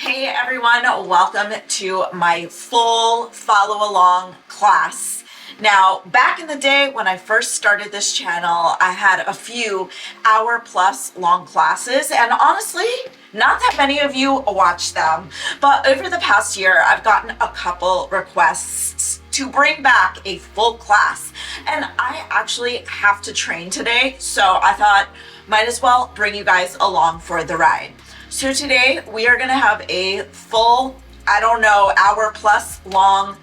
Hey everyone, welcome to my full follow along class. Now, back in the day when I first started this channel, I had a few hour-plus long classes, and honestly, not that many of you watched them. But over the past year, I've gotten a couple requests to bring back a full class, and I actually have to train today, so I thought might as well bring you guys along for the ride. So today we are going to have a full, hour-plus long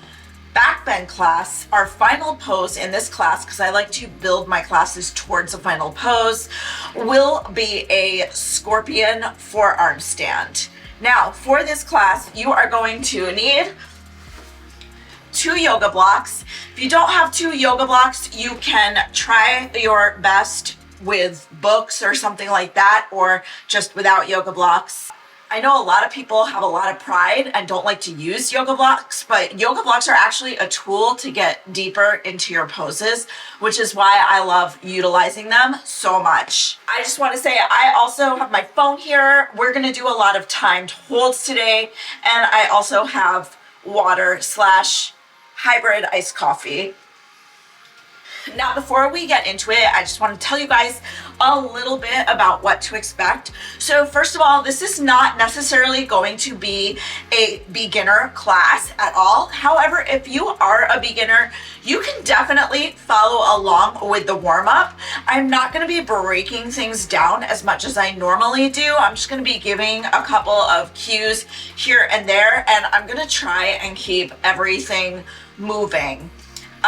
backbend class. Our final pose in this class, because I like to build my classes towards a final pose, will be a scorpion forearm stand. Now, for this class, you are going to need 2 yoga blocks. If you don't have 2 yoga blocks, you can try your best with books or something like that, or just without yoga blocks. I know a lot of people have a lot of pride and don't like to use yoga blocks, but yoga blocks are actually a tool to get deeper into your poses, which is why I love utilizing them so much. I just want to say I also have my phone here. We're going to do a lot of timed holds today, and I also have water/hybrid iced coffee. Now, before we get into it, I just want to tell you guys a little bit about what to expect. So first of all, this is not necessarily going to be a beginner class at all. However, if you are a beginner, you can definitely follow along with the warm-up. I'm not going to be breaking things down as much as I normally do. I'm just going to be giving a couple of cues here and there, and I'm going to try and keep everything moving.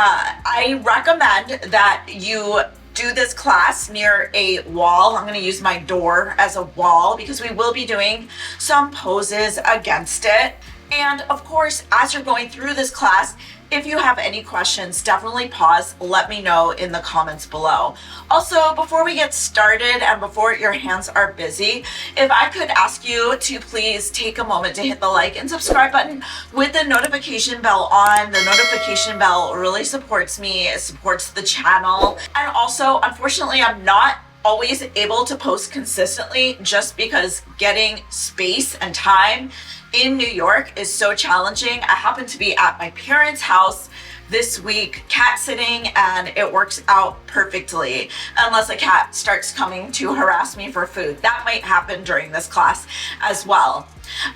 I recommend that you do this class near a wall. I'm going to use my door as a wall because we will be doing some poses against it. And of course, as you're going through this class, if you have any questions, definitely pause, let me know in the comments below. Also, before we get started and before your hands are busy, if I could ask you to please take a moment to hit the like and subscribe button with the notification bell on. The notification bell really supports me, it supports the channel. And also, unfortunately, I'm not always able to post consistently just because getting space and time in New York is so challenging. I happen to be at my parents' house this week cat sitting, and it works out perfectly unless a cat starts coming to harass me for food. That might happen during this class as well.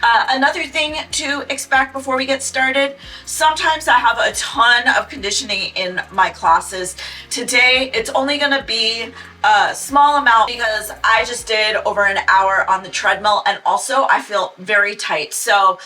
Another thing to expect before we get started, sometimes I have a ton of conditioning in my classes. Today, it's only going to be a small amount because I just did over an hour on the treadmill, and also I feel very tight. So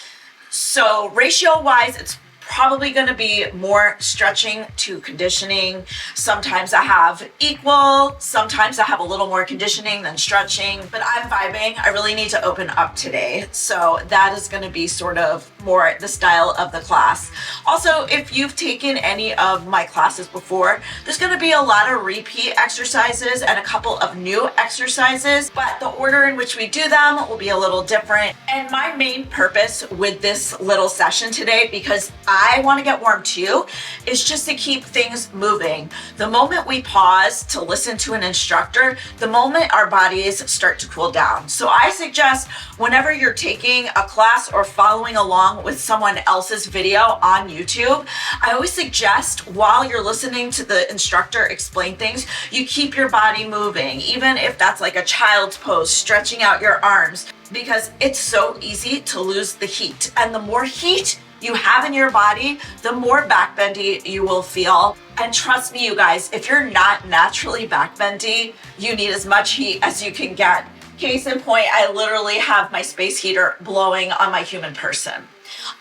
ratio wise, it's probably going to be more stretching to conditioning. Sometimes I have equal, sometimes I have a little more conditioning than stretching, but I'm vibing. I really need to open up today. So that is going to be sort of more the style of the class. Also, if you've taken any of my classes before, there's going to be a lot of repeat exercises and a couple of new exercises, but the order in which we do them will be a little different. And my main purpose with this little session today, because I want to get warm too, is just to keep things moving. The moment we pause to listen to an instructor, the moment our bodies start to cool down. So I suggest whenever you're taking a class or following along with someone else's video on YouTube, I always suggest while you're listening to the instructor explain things, you keep your body moving, even if that's like a child's pose, stretching out your arms, because it's so easy to lose the heat. And the more heat you have in your body, the more backbendy you will feel. And trust me, you guys, if you're not naturally backbendy, you need as much heat as you can get. Case in point, I literally have my space heater blowing on my human person.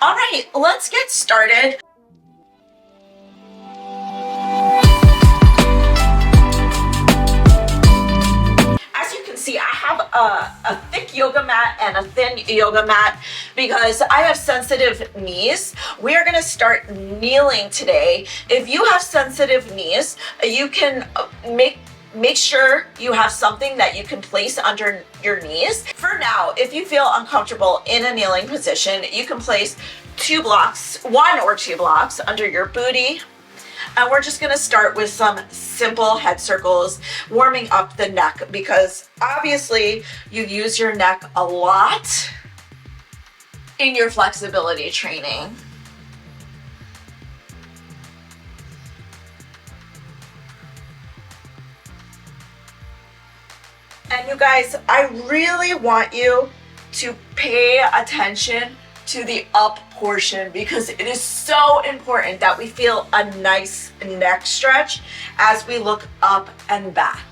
All right, let's get started. See, I have a thick yoga mat and a thin yoga mat because I have sensitive knees. We are going to start kneeling today. If you have sensitive knees, you can make sure you have something that you can place under your knees. For now, if you feel uncomfortable in a kneeling position, you can place 1 or 2 blocks under your booty. And we're just gonna start with some simple head circles, warming up the neck, because obviously you use your neck a lot. in your flexibility training. And you guys, I really want you to pay attention to the up portion because it is so important that we feel a nice neck stretch as we look up and back.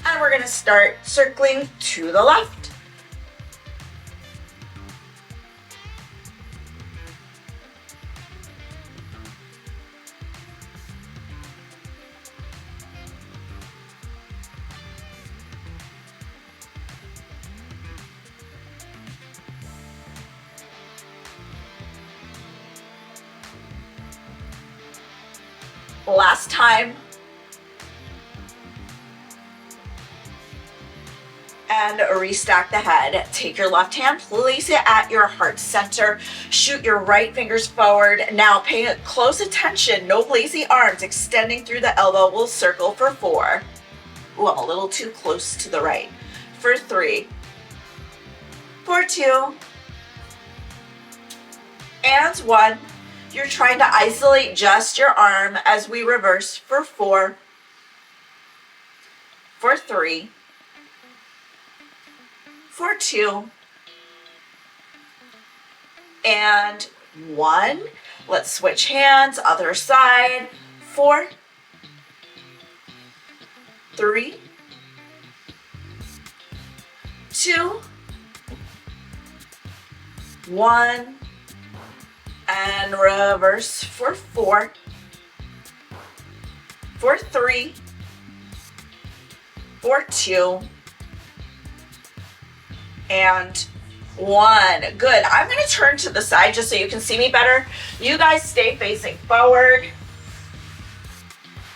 And we're going to start circling to the left. Last time. And restack the head. Take your left hand, place it at your heart center. Shoot your right fingers forward. Now pay close attention. No lazy arms. Extending through the elbow. We'll circle for 4. Ooh, I'm a little too close to the right. For 3. For 2. And 1. You're trying to isolate just your arm as we reverse for 4. For 3. For 2. And 1. Let's switch hands, other side. 4. 3. 2. 1. And reverse for 4. For 3. For 2. And 1. Good. I'm going to turn to the side just so you can see me better. You guys stay facing forward.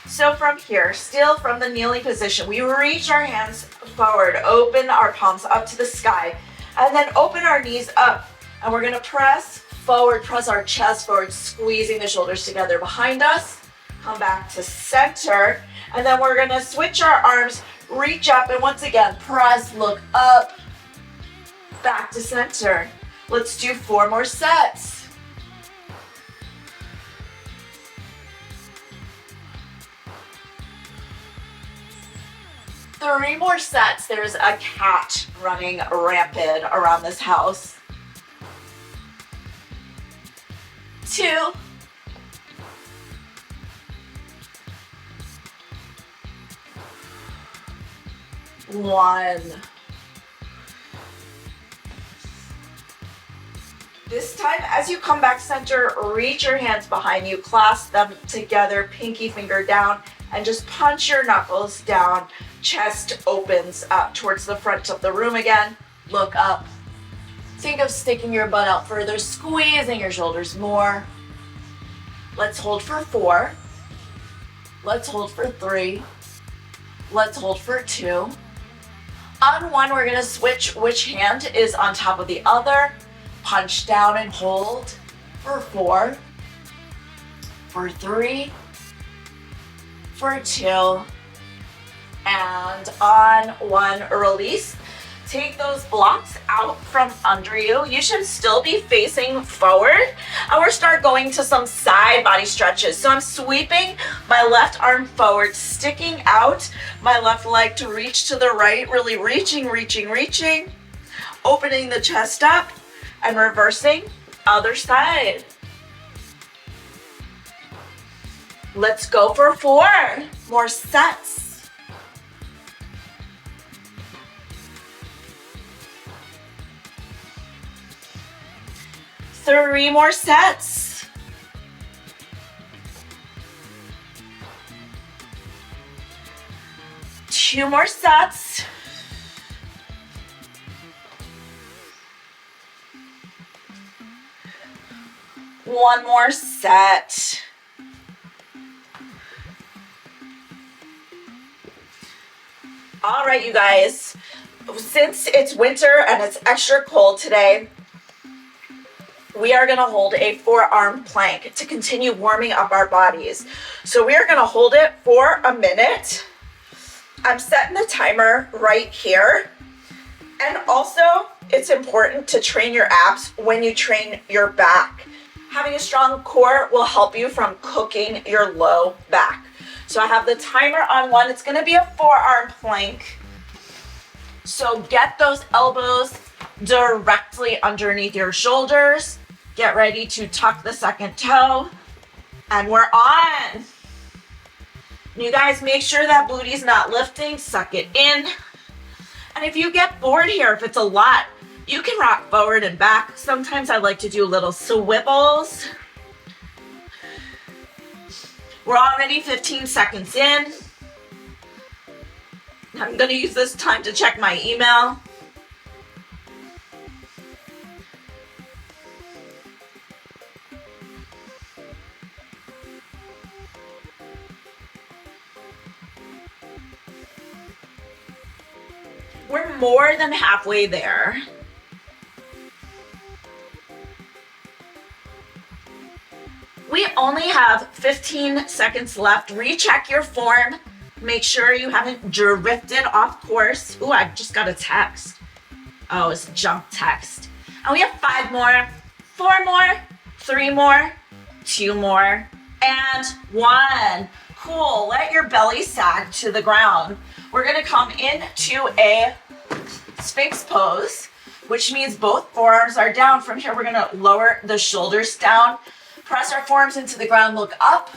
So from here, still from the kneeling position, we reach our hands forward, open our palms up to the sky, and then open our knees up. And we're going to press forward, press our chest forward, squeezing the shoulders together behind us. Come back to center. And then we're going to switch our arms, reach up, and once again, press, look up, back to center. Let's do 4 more sets. Three more sets. There's a cat running rampant around this house. 2. 1. This time, as you come back center, reach your hands behind you, clasp them together, pinky finger down, and just punch your knuckles down. Chest opens up towards the front of the room again. Look up. Think of sticking your butt out further, squeezing your shoulders more. Let's hold for 4. Let's hold for 3. Let's hold for 2. On 1, we're going to switch which hand is on top of the other. Punch down and hold for 4. For 3. For 2. And on 1, release. Take those blocks out from under you. You should still be facing forward. And we're start going to some side body stretches. So I'm sweeping my left arm forward, sticking out my left leg to reach to the right, really reaching. Opening the chest up and reversing other side. Let's go for 4 more sets. 3 more sets. 2 more sets. 1 more set. All right, you guys, since it's winter and it's extra cold today, we are going to hold a forearm plank to continue warming up our bodies. So we are going to hold it for a minute. I'm setting the timer right here. And also, it's important to train your abs when you train your back. Having a strong core will help you from cooking your low back. So I have the timer on 1. It's going to be a forearm plank. So get those elbows directly underneath your shoulders. Get ready to tuck the second toe. And we're on. You guys make sure that booty's not lifting. Suck it in. And if you get bored here, if it's a lot, you can rock forward and back. Sometimes I like to do little swivels. We're already 15 seconds in. I'm going to use this time to check my email. We're more than halfway there. We only have 15 seconds left. Recheck your form. Make sure you haven't drifted off course. Ooh, I just got a text. Oh, it's a junk text. And we have 5 more, 4 more, 3 more, 2 more, and 1. Cool, let your belly sag to the ground. We're gonna come into a Sphinx pose, which means both forearms are down. From here, we're gonna lower the shoulders down, press our forearms into the ground, look up.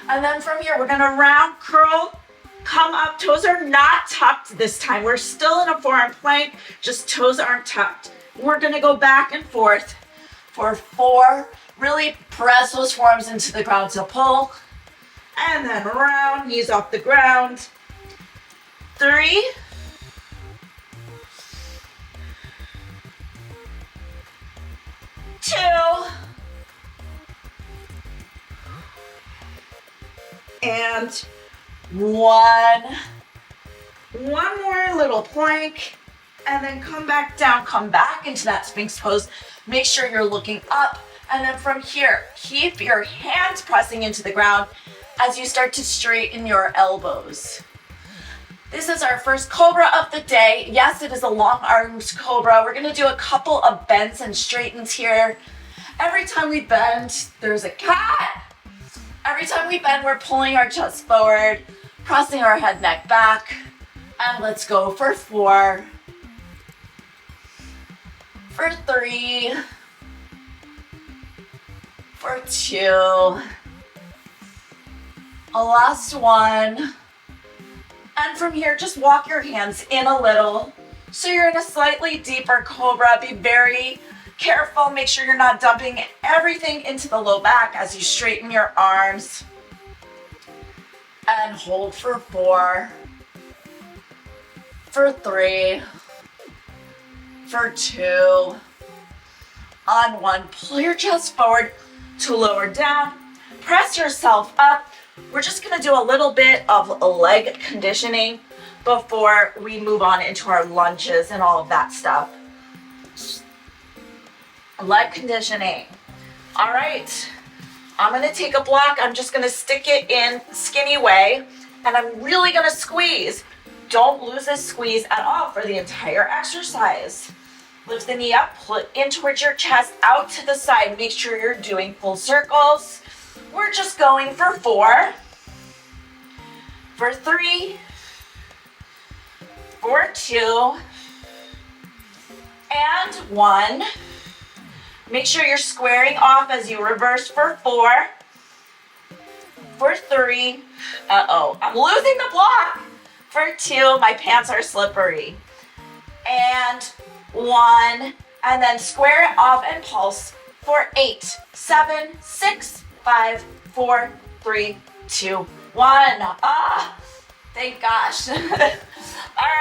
And then from here, we're gonna round curl, come up. Toes are not tucked this time. We're still in a forearm plank, just toes aren't tucked. We're gonna go back and forth for 4. Really press those forearms into the ground to pull. And then round, knees off the ground. 3. 2. And 1. One more little plank, and then come back down, come back into that Sphinx pose. Make sure you're looking up, and then from here, keep your hands pressing into the ground as you start to straighten your elbows. This is our first cobra of the day. Yes, it is a long armed cobra. We're gonna do a couple of bends and straightens here. Every time we bend, there's a cat. Every time we bend, we're pulling our chest forward, pressing our head, neck back. And let's go for 4, for 3, for 2, a last 1. And from here, just walk your hands in a little. So you're in a slightly deeper cobra. Be very careful. Make sure you're not dumping everything into the low back as you straighten your arms. And hold for 4, for 3, for 2, on 1. Pull your chest forward to lower down. Press yourself up. We're just gonna do a little bit of leg conditioning before we move on into our lunges and all of that stuff. Leg conditioning. All right, I'm gonna take a block. I'm just gonna stick it in skinny way, and I'm really gonna squeeze. Don't lose this squeeze at all for the entire exercise. Lift the knee up, pull it in towards your chest, out to the side. Make sure you're doing full circles. We're just going for 4, for 3, for 2, and 1. Make sure you're squaring off as you reverse for 4, for 3. Uh-oh, I'm losing the block. For 2, my pants are slippery. And 1, and then square it off and pulse for 8, 7, 6, 5, 4, 3, 2, 1. Ah, thank gosh. All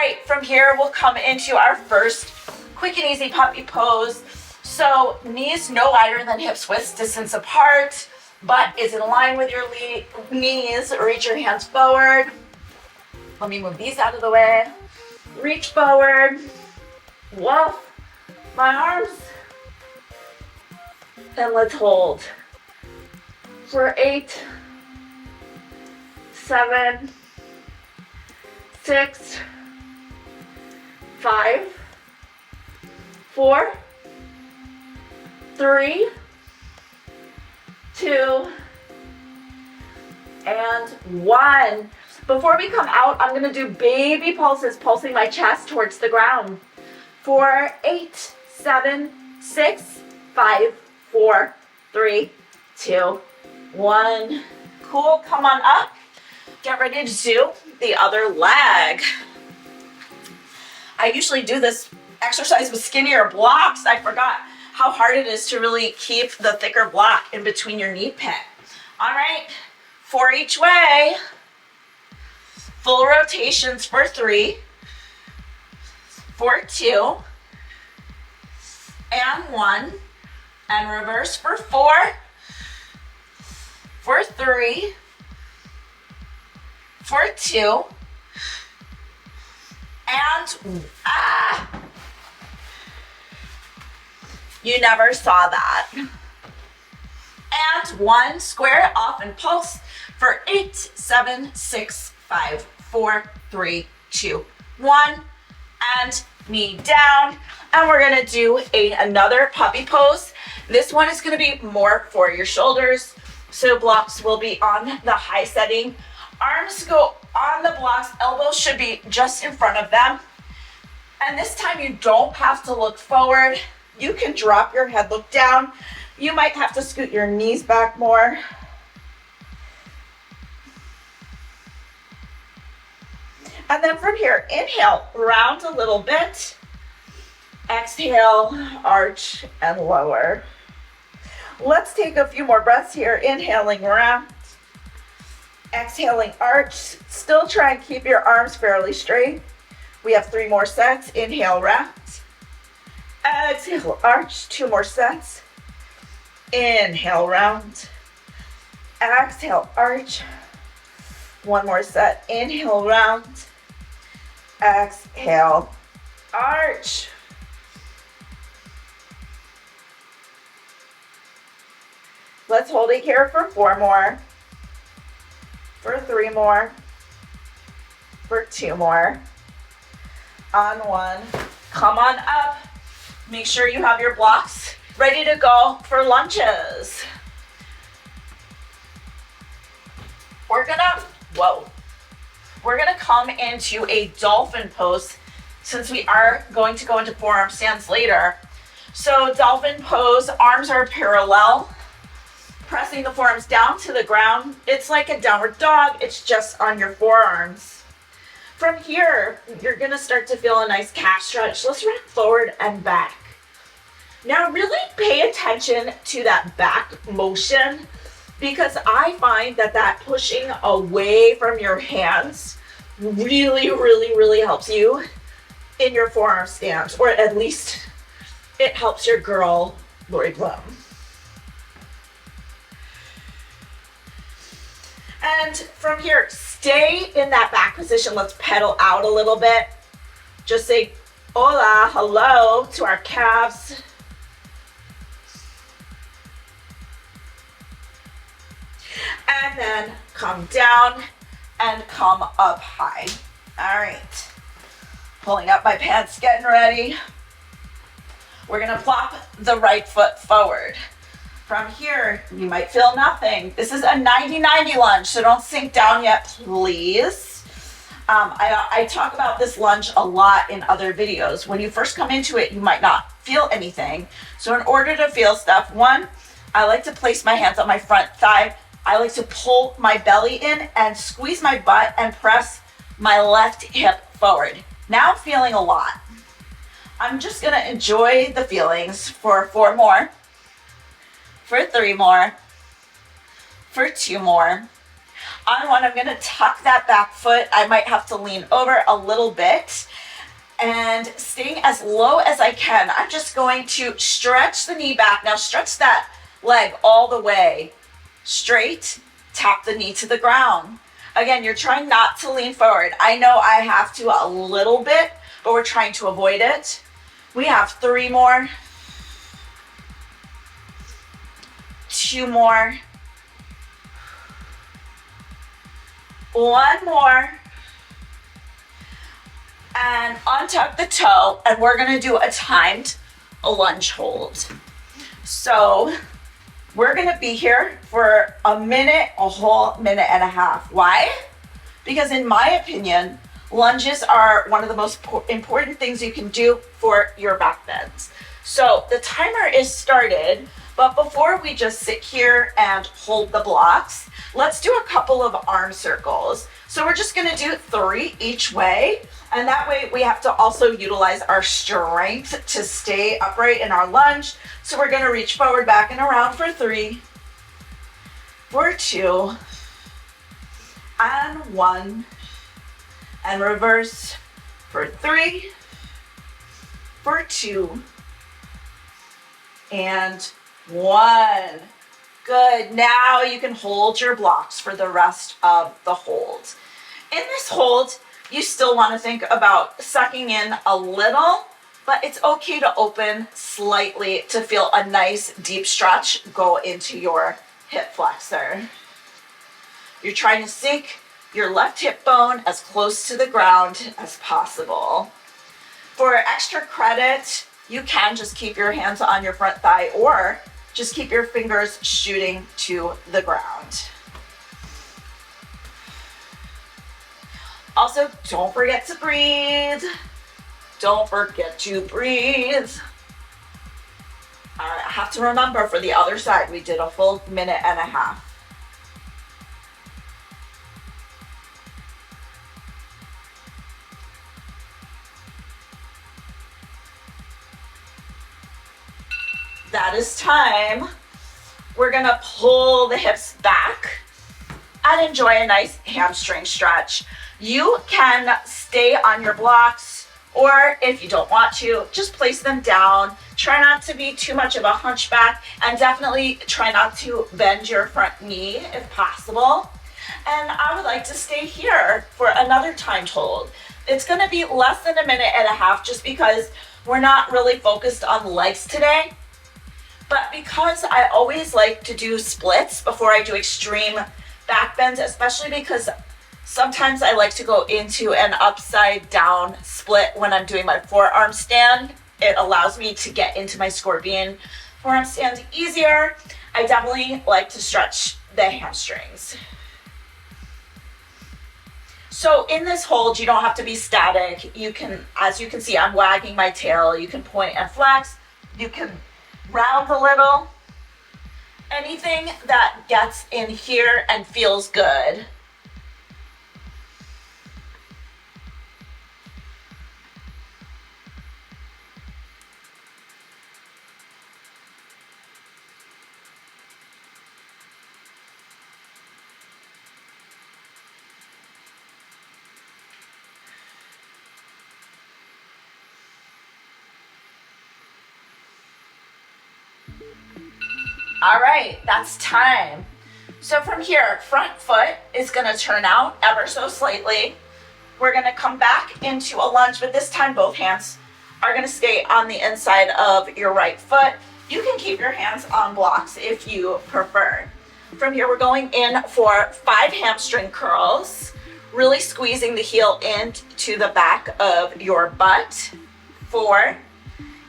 right, from here we'll come into our first quick and easy puppy pose. So knees no wider than hips width distance apart. Butt is in line with your knees. Reach your hands forward. Let me move these out of the way. Reach forward. Whoa, my arms. And let's hold for 8, 7, 6, 5, 4, 3, 2, and 1. Before we come out, I'm gonna do baby pulses, pulsing my chest towards the ground. 4, 8, 7, 6, 5, 4, 3, 2, 1. Cool, come on up. Get ready to do the other leg. I usually do this exercise with skinnier blocks. I forgot how hard it is to really keep the thicker block in between your knee pit. All right, 4 each way. Full rotations for 3, for 2, and 1, and reverse for 4, for 3, for 2, and you never saw that. And 1, square it off and pulse for 8, 7, 6, 5, 4, 3, 2, 1, and knee down. And we're gonna do another puppy pose. This one is gonna be more for your shoulders. So blocks will be on the high setting. Arms go on the blocks, elbows should be just in front of them. And this time you don't have to look forward. You can drop your head, look down. You might have to scoot your knees back more. And then from here, inhale, round a little bit. Exhale, arch and lower. Let's take a few more breaths here. Inhaling, round. Exhaling, arch. Still try and keep your arms fairly straight. We have 3 more sets. Inhale, round. Exhale, arch. 2 more sets. Inhale, round. Exhale, arch. 1 more set. Inhale, round. Exhale, arch. Let's hold it here for 4 more, for 3 more, for 2 more, on 1. Come on up. Make sure you have your blocks ready to go for lunges. We're gonna come into a dolphin pose since we are going to go into forearm stands later. So dolphin pose, arms are parallel, pressing the forearms down to the ground. It's like a downward dog, it's just on your forearms. From here, you're gonna start to feel a nice calf stretch. Let's run forward and back. Now really pay attention to that back motion, because I find that pushing away from your hands really helps you in your forearm stance, or at least it helps your girl, Laurie Bloom. And from here, stay in that back position. Let's pedal out a little bit. Just say hola, hello to our calves. And then come down and come up high. All right. Pulling up my pants, getting ready. We're gonna plop the right foot forward. From here, you might feel nothing. This is a 90-90 lunge, so don't sink down yet, please. I talk about this lunge a lot in other videos. When you first come into it, you might not feel anything. So in order to feel stuff, 1, I like to place my hands on my front thigh. I like to pull my belly in and squeeze my butt and press my left hip forward. Now I'm feeling a lot. I'm just gonna enjoy the feelings for 4 more, for 3 more, for 2 more. On 1, I'm gonna tuck that back foot. I might have to lean over a little bit, and staying as low as I can, I'm just going to stretch the knee back. Now stretch that leg all the way straight, tap the knee to the ground. Again, you're trying not to lean forward. I know I have to a little bit, but we're trying to avoid it. We have 3 more, 2 more, 1 more, and untuck the toe, and we're gonna do a timed a lunge hold. So we're gonna be here for a minute, a whole minute and a half. Why? Because in my opinion, lunges are one of the most important things you can do for your back bends. So the timer is started, but before we just sit here and hold the blocks, let's do a couple of arm circles. So we're just gonna do 3 each way, and that way we have to also utilize our strength to stay upright in our lunge. So we're gonna reach forward, back, and around for 3, for 2, and 1, and reverse for 3, for 2, and 1. Good. Now you can hold your blocks for the rest of the hold. In this hold, you still want to think about sucking in a little, but it's okay to open slightly to feel a nice deep stretch go into your hip flexor. You're trying to sink your left hip bone as close to the ground as possible. For extra credit, you can just keep your hands on your front thigh or just keep your fingers shooting to the ground. Also, don't forget to breathe. Don't forget to breathe. All right, I have to remember for the other side, we did a full minute and a half. That is time. We're gonna pull the hips back and enjoy a nice hamstring stretch. You can stay on your blocks, or if you don't want to, just place them down. Try not to be too much of a hunchback, and definitely try not to bend your front knee if possible. And I would like to stay here for another timed hold. It's gonna be less than a minute and a half just because we're not really focused on the legs today. But because I always like to do splits before I do extreme back bends, especially because sometimes I like to go into an upside down split when I'm doing my forearm stand. It allows me to get into my scorpion forearm stand easier. I definitely like to stretch the hamstrings. So in this hold, you don't have to be static. You can, as you can see, I'm wagging my tail. You can point and flex. You can round a little. Anything that gets in here and feels good. All right, that's time. So from here, front foot is gonna turn out ever so slightly. We're gonna come back into a lunge, but this time both hands are gonna stay on the inside of your right foot. You can keep your hands on blocks if you prefer. From here, we're going in for 5 hamstring curls, really squeezing the heel into the back of your butt. 4.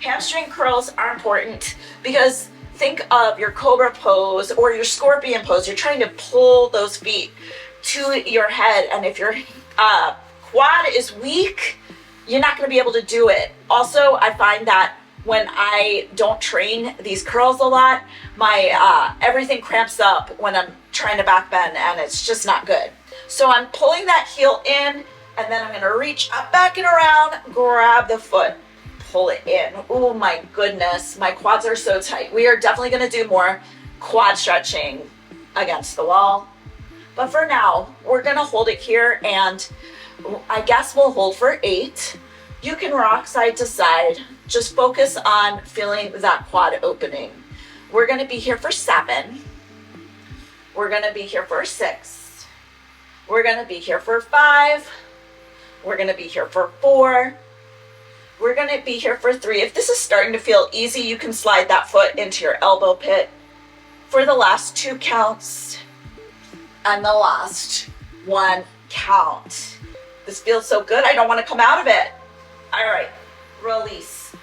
Hamstring curls are important because think of your cobra pose or your scorpion pose. You're trying to pull those feet to your head, and if your quad is weak, you're not going to be able to do it. Also, I find that when I don't train these curls a lot, my everything cramps up when I'm trying to back bend, and it's just not good. So I'm pulling that heel in, and then I'm going to reach up, back, and around, grab the foot, pull it in. Oh my goodness, my quads are so tight. We are definitely going to do more quad stretching against the wall. But for now, we're going to hold it here, and I guess we'll hold for 8. You can rock side to side. Just focus on feeling that quad opening. We're going to be here for 7. We're going to be here for 6. We're going to be here for 5. We're going to be here for 4. We're going to be here for 3. If this is starting to feel easy, you can slide that foot into your elbow pit for the last 2 counts and the last 1 count. This feels so good. I don't want to come out of it. All right, release.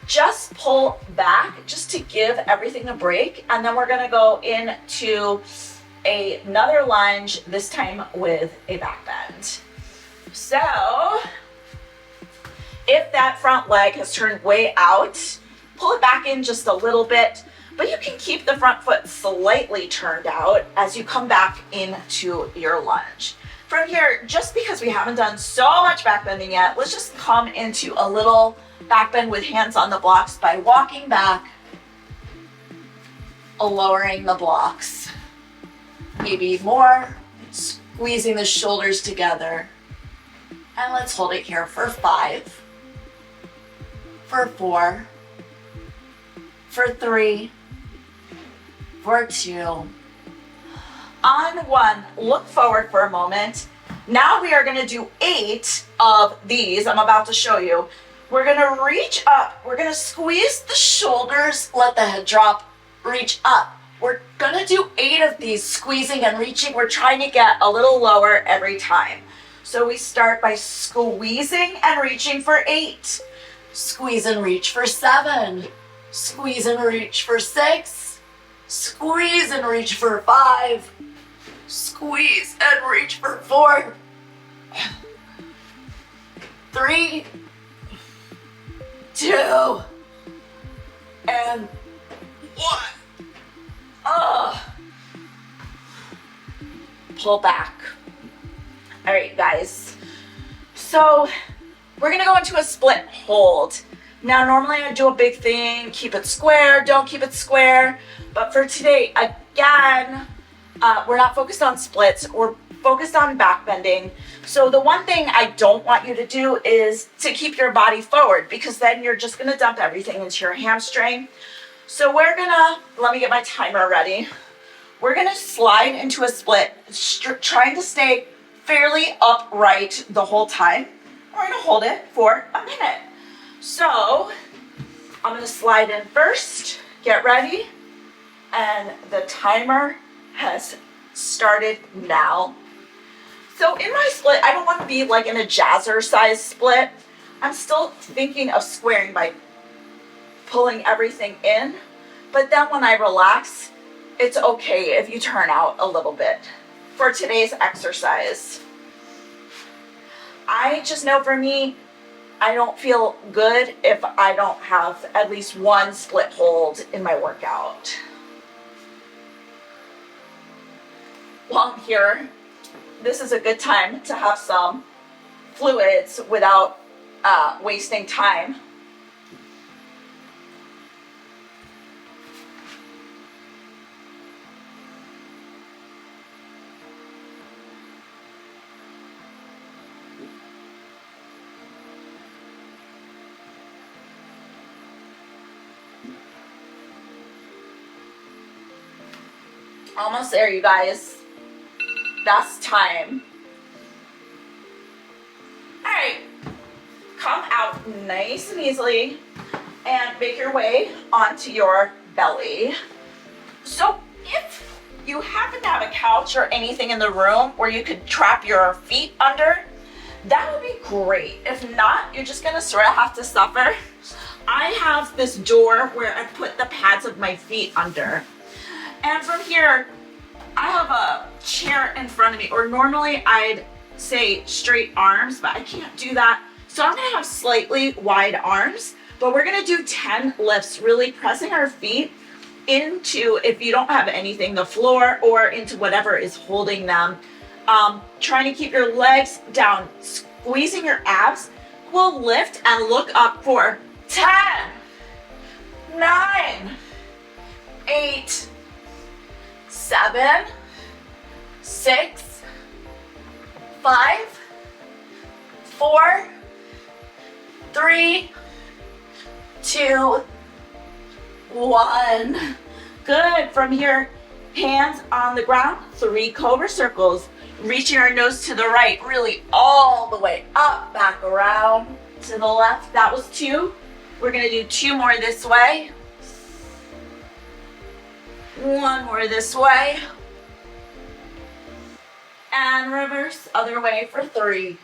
just pull back just to give everything a break. And then we're gonna go into another lunge, this time with a back bend. So if that front leg has turned way out, pull it back in just a little bit, but you can keep the front foot slightly turned out as you come back into your lunge. From here, just because we haven't done so much back bending yet, let's just come into a little back bend with hands on the blocks by walking back, lowering the blocks. Maybe more, squeezing the shoulders together. And let's hold it here for 5, for 4, for 3, for 2. On 1, look forward for a moment. Now we are going to do 8 of these. I'm about to show you. We're going to reach up. We're going to squeeze the shoulders, let the head drop, reach up. We're going to do 8 of these, squeezing and reaching. We're trying to get a little lower every time. So we start by squeezing and reaching for 8. Squeeze and reach for 7. Squeeze and reach for 6. Squeeze and reach for 5. Squeeze and reach for 4. 3, 2, and 1. Pull back. All right, guys. So we're gonna go into a split hold. Now, normally I do a big thing, keep it square, don't keep it square. But for today, again, we're not focused on splits, we're focused on back bending. So the one thing I don't want you to do is to keep your body forward, because then you're just gonna dump everything into your hamstring. So we're gonna, let me get my timer ready. We're gonna slide into a split, trying to stay fairly upright the whole time. We're gonna hold it for a minute. So I'm gonna slide in first, get ready, and the timer has started now. So in my split, I don't want to be like in a jazzercise split. I'm still thinking of squaring by pulling everything in, but then when I relax, it's okay if you turn out a little bit for today's exercise. I just know for me, I don't feel good if I don't have at least one split hold in my workout. While I'm here, this is a good time to have some fluids without wasting time. Almost there, you guys. That's time. All right, come out nice and easily and make your way onto your belly. So if you happen to have a couch or anything in the room where you could trap your feet under, that would be great. If not, you're just gonna sort of have to suffer. I have this door where I put the pads of my feet under. And from here, I have a chair in front of me, or normally I'd say straight arms, but I can't do that. So I'm gonna have slightly wide arms, but we're gonna do 10 lifts, really pressing our feet into, if you don't have anything, the floor, or into whatever is holding them. Trying to keep your legs down, squeezing your abs. We'll lift and look up for 10, 9, 8, 7, 6, 5, 4, 3, 2, 1. Good. From here, hands on the ground, 3 cobra circles, reaching our nose to the right, really all the way up, back around to the left. That was 2. We're gonna do 2 more this way. 1 more this way. And reverse other way for 3,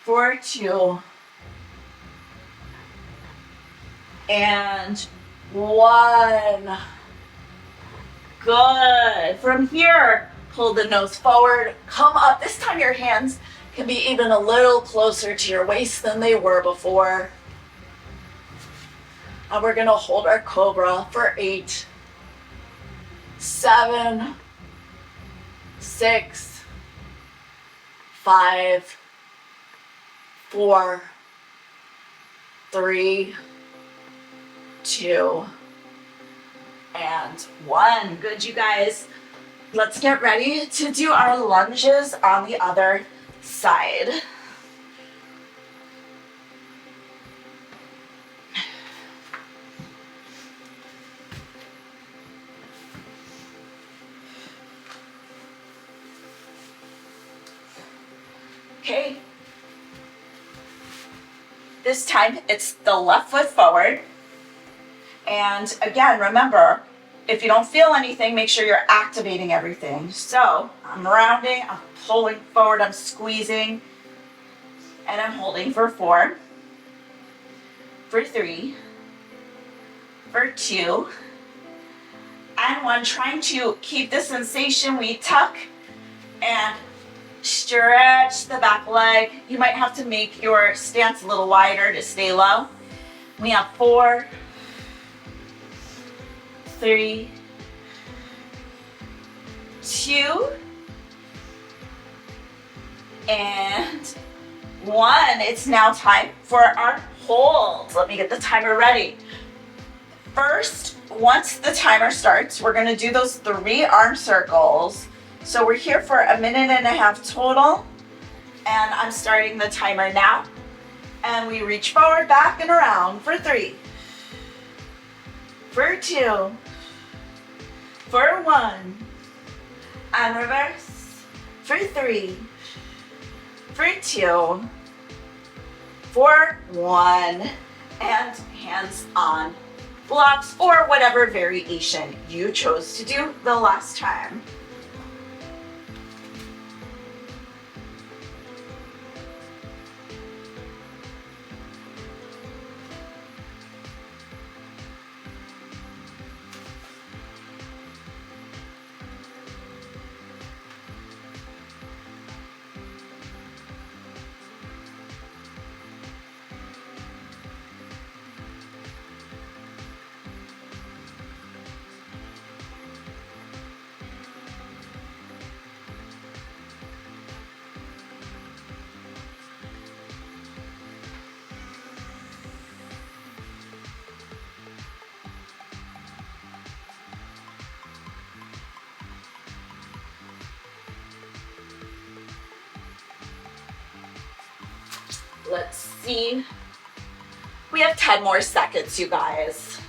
for 2, and 1. Good. From here, pull the nose forward, come up. This time your hands can be even a little closer to your waist than they were before. And we're gonna hold our cobra for 8, 7, 6, 5, 4, 3, 2, and 1. Good, you guys. Let's get ready to do our lunges on the other side. Okay. This time it's the left foot forward. And again, remember, if you don't feel anything, make sure you're activating everything. So I'm rounding, I'm pulling forward, I'm squeezing, and I'm holding for 4, for 3, for 2, and 1. Trying to keep the sensation. We tuck and stretch the back leg. You might have to make your stance a little wider to stay low. We have 4, 3, 2, and 1. It's now time for our holds. Let me get the timer ready. First, once the timer starts, we're going to do those 3 arm circles. So we're here for 1.5 minutes total, and I'm starting the timer now. And we reach forward, back, and around for 3, for 2, for 1, and reverse for 3, for 2, for 1, and hands on blocks, or whatever variation you chose to do the last time. Let's see. We have 10 more seconds, you guys.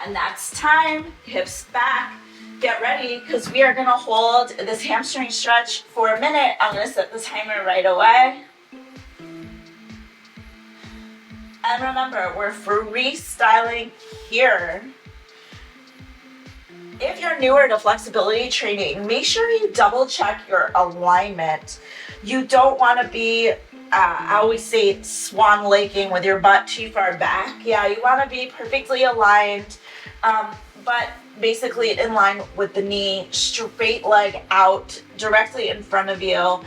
And that's time. Hips back. Get ready, because we are going to hold this hamstring stretch for 1 minute. I'm going to set the timer right away. And remember, we're freestyling here. If you're newer to flexibility training, make sure you double check your alignment. You don't want to be, I always say, swan laking with your butt too far back. Yeah, you want to be perfectly aligned, but basically in line with the knee, straight leg out, directly in front of you.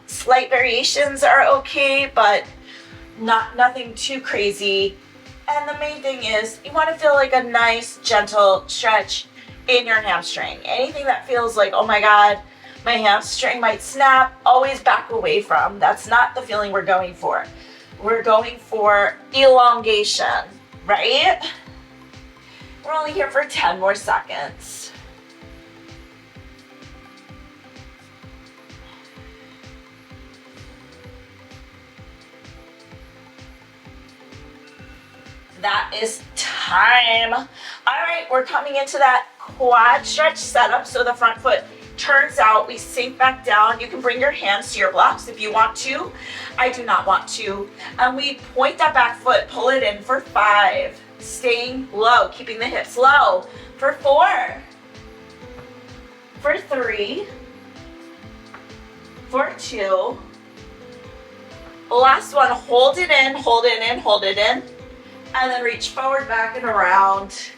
Slight variations are okay, but nothing too crazy. And the main thing is you want to feel like a nice gentle stretch in your hamstring. Anything that feels like, oh my god, my hamstring might snap, always back away from. That's not the feeling we're going for. We're going for elongation, right? We're only here for 10 more seconds. That is time. All right, we're coming into that quad stretch setup. So the front foot turns out, we sink back down. You can bring your hands to your blocks if you want to. I do not want to. And we point that back foot, pull it in for 5, staying low, keeping the hips low for 4, for 3, for 2. Last one, hold it in, hold it in, hold it in. And then reach forward, back and around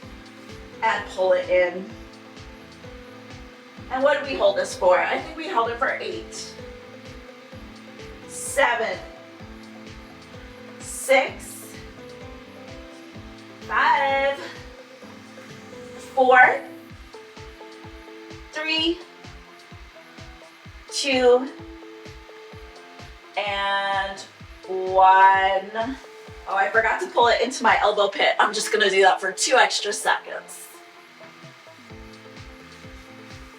and pull it in. And what did we hold this for? I think we held it for 8, 7, 6, 5, 4, 3, 2, and 1. Oh, I forgot to pull it into my elbow pit. I'm just gonna do that for 2 extra seconds.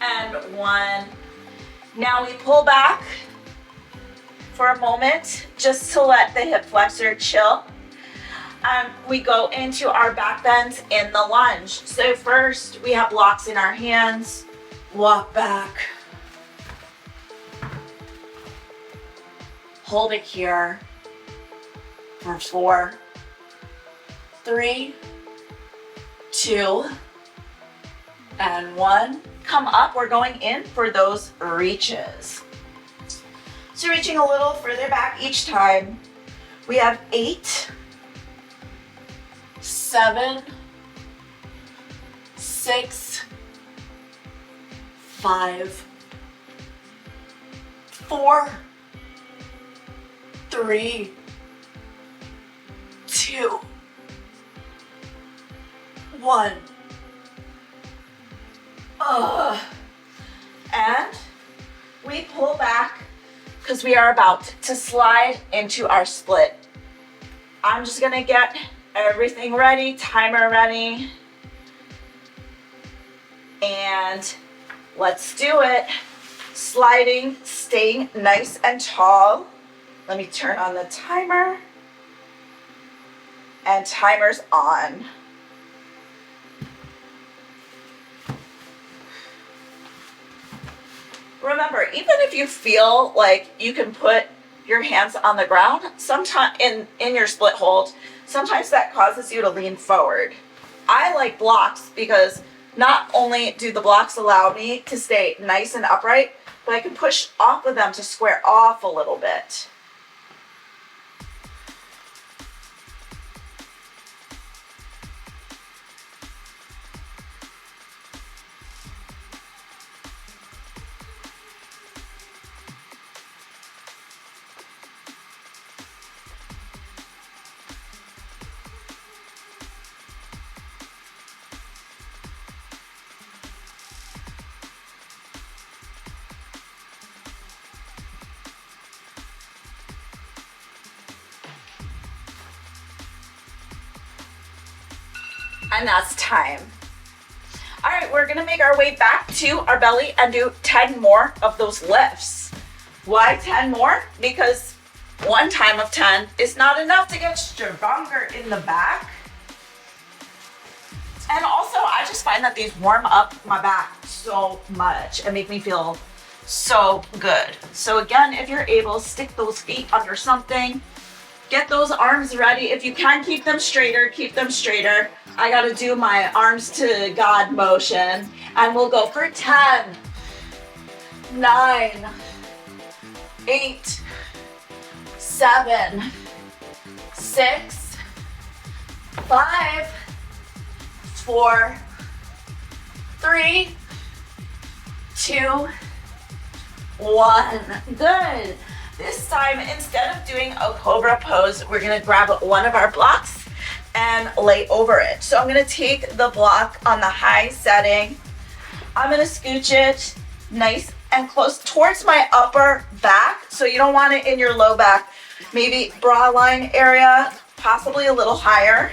And 1. Now we pull back for a moment just to let the hip flexor chill. We go into our back bends in the lunge. So first we have blocks in our hands, walk back, hold it here for 4, 3, 2, and 1. Come up, we're going in for those reaches. So reaching a little further back each time. We have 8, 7, 6, 5, 4, 3, 2, 1. And we pull back because we are about to slide into our split. I'm just gonna get everything ready, timer ready, and let's do it. Sliding, staying nice and tall. Let me turn on the timer, and timer's on. Remember, even if you feel like you can put your hands on the ground, sometimes in your split hold, sometimes that causes you to lean forward. I like blocks because not only do the blocks allow me to stay nice and upright, but I can push off of them to square off a little bit. And that's time. All right, we're gonna make our way back to our belly and do 10 more of those lifts. Why 10 more? Because one time of 10 is not enough to get stronger in the back. And also, I just find that these warm up my back so much and make me feel so good. So again, if you're able, stick those feet under something. Get those arms ready. If you can keep them straighter, keep them straighter. I gotta do my arms to God motion. And we'll go for 10, 9, 8, 7, 6, 5, 4, 3, 2, 1. Good. This time, instead of doing a cobra pose, we're gonna grab one of our blocks and lay over it. So I'm gonna take the block on the high setting. I'm gonna scooch it nice and close towards my upper back. So you don't want it in your low back, maybe bra line area, possibly a little higher.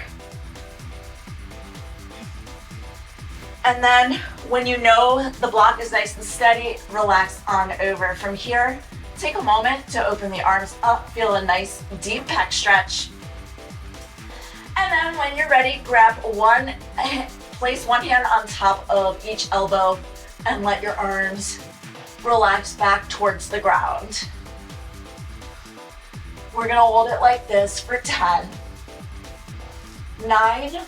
And then when you know the block is nice and steady, relax on over. From here, take a moment to open the arms up, feel a nice deep pec stretch. And then when you're ready, place one hand on top of each elbow and let your arms relax back towards the ground. We're gonna hold it like this for 10, 9,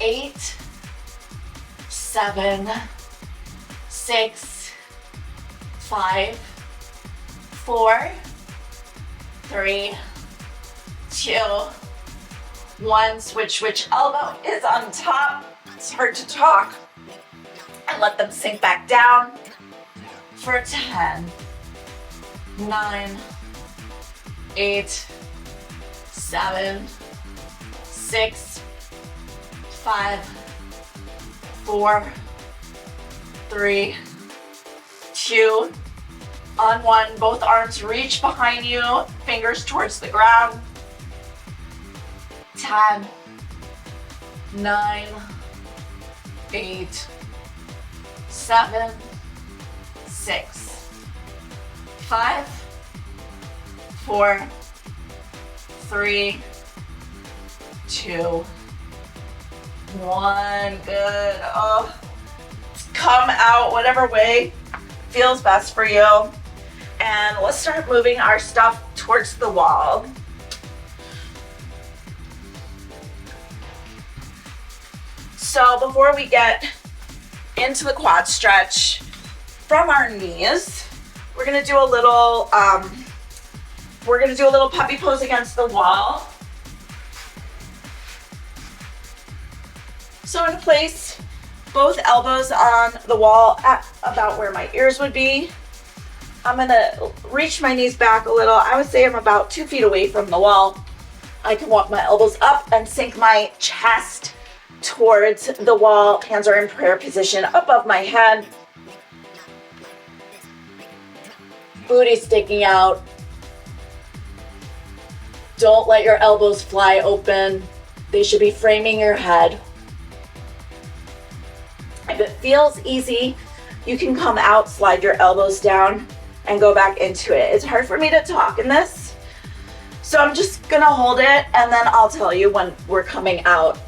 8, 7, 6, 5, 4, 3, 2, 1. Switch, which elbow is on top. It's hard to talk. And let them sink back down for 10, 9, 8, 7, 6, 5, 4, 3, 2, on 1. Both arms reach behind you, fingers towards the ground. 10, 9, 8, 7, 6, 5, 4, 3, 2, 1. Good. Oh, come out whatever way feels best for you. And let's start moving our stuff towards the wall. So before we get into the quad stretch from our knees, we're gonna do a little puppy pose against the wall. So I'm gonna place both elbows on the wall at about where my ears would be. I'm gonna reach my knees back a little. I would say I'm about 2 feet away from the wall. I can walk my elbows up and sink my chest towards the wall. Hands are in prayer position above my head. Booty sticking out. Don't let your elbows fly open. They should be framing your head. If it feels easy, you can come out, slide your elbows down, and go back into it. It's hard for me to talk in this, so I'm just gonna hold it and then I'll tell you when we're coming out.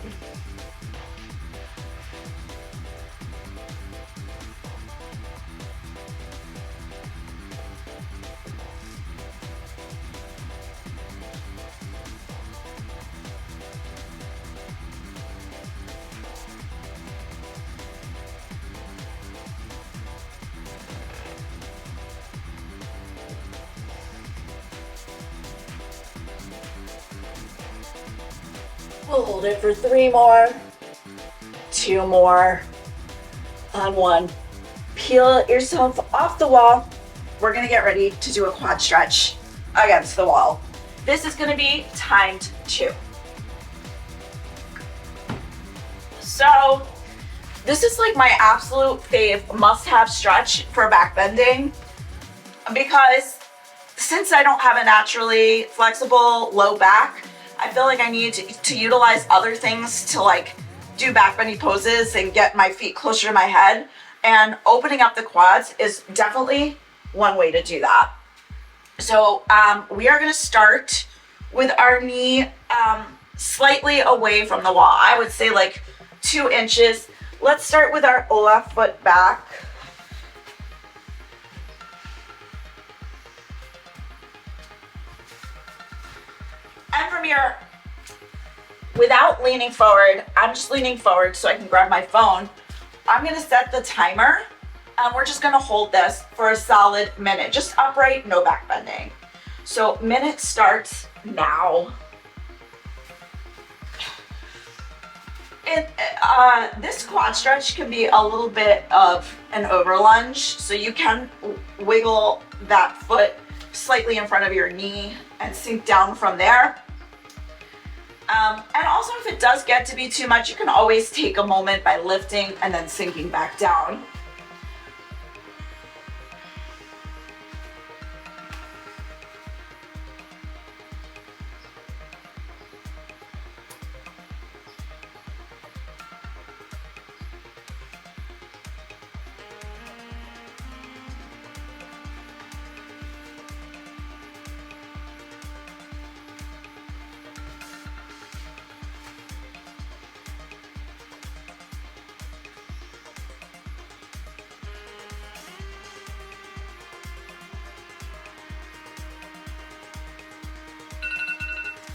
We'll hold it for 3 more, 2 more, on 1. Peel yourself off the wall. We're gonna get ready to do a quad stretch against the wall. This is gonna be timed 2. So this is like my absolute fave must-have stretch for back bending, because since I don't have a naturally flexible low back, I feel like I need to utilize other things to like do back bending poses and get my feet closer to my head. And opening up the quads is definitely one way to do that. So we are gonna start with our knee slightly away from the wall. I would say like 2 inches. Let's start with our left foot back. And from here, without leaning forward, I'm just leaning forward so I can grab my phone. I'm gonna set the timer and we're just gonna hold this for a solid minute, just upright, no back bending. So minute starts now. This quad stretch can be a little bit of an over lunge, so you can wiggle that foot slightly in front of your knee and sink down from there. And also if it does get to be too much, you can always take a moment by lifting and then sinking back down.